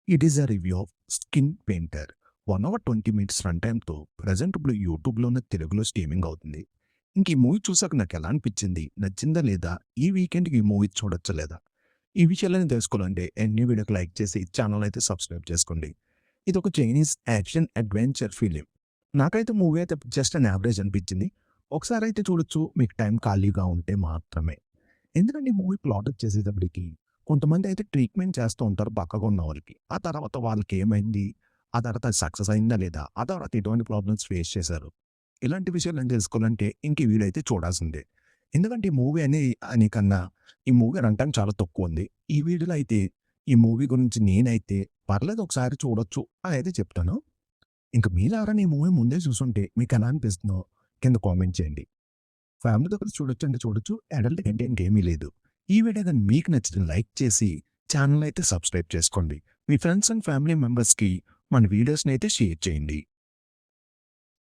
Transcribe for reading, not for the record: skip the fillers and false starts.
It is a review of skin painter. 1 hour 20 minutes run టైమ్‌తో present ఇప్పుడు యూట్యూబ్‌లోనే తెలుగులో స్ట్రీమింగ్ అవుతుంది. ఇంక ఈ మూవీ చూసాక నాకెలా అనిపించింది? నచ్చిందా లేదా? ఈ వీకెండ్‌కి ఈ మూవీ చూడొచ్చా లేదా? ఈ విషయాలన్నీ తెలుసుకోవాలంటే ఎన్ని వీడియోకి లైక్ చేసి ఛానల్ అయితే సబ్స్క్రైబ్ చేసుకోండి. ఇదొక చైనీస్ యాక్షన్ అడ్వెంచర్ ఫిలిం. నాకైతే మూవీ అయితే జస్ట్ అన్ యావరేజ్ అనిపించింది. ఒకసారైతే చూడొచ్చు మీకు టైం ఖాళీగా ఉంటే మాత్రమే. ఎందుకంటే ఈ మూవీ ప్లాట్ వచ్చేసేటప్పటికి కొంతమంది అయితే ట్రీట్మెంట్ చేస్తూ ఉంటారు పక్కగా ఉన్న వాళ్ళకి. ఆ తర్వాత వాళ్ళకేమైంది? ఆ తర్వాత అది సక్సెస్ అయిందా లేదా? ఆ తర్వాత ఎటువంటి ప్రాబ్లమ్స్ ఫేస్ చేశారు? ఇలాంటి విషయాలను తెలుసుకోవాలంటే ఇంక ఈ వీడియో అయితే చూడాల్సిందే. ఎందుకంటే ఈ మూవీ అని కన్నా ఈ మూవీ రన్ టైమ్ చాలా తక్కువుంది. ఈ వీడియోలో అయితే ఈ మూవీ గురించి నేనైతే పర్లేదు ఒకసారి చూడొచ్చు అని అయితే చెప్తాను. ఇంక మీరెవరైనా ఈ మూవీ ముందే చూసుంటే మీకెలా అనిపిస్తుందో కింద కామెంట్ చేయండి. ఫ్యామిలీతో కలిసి చూడొచ్చంటే చూడొచ్చు. అడల్ట్ కంటెంట్ ఏమీ లేదు. ఈ వీడియో గాని మీకు నచ్చితే లైక్ చేసి ఛానెల్ అయితే సబ్స్క్రైబ్ చేసుకోండి. మీ ఫ్రెండ్స్ అండ్ ఫ్యామిలీ మెంబర్స్‌కి మన వీడియోస్‌ని అయితే షేర్ చేయండి.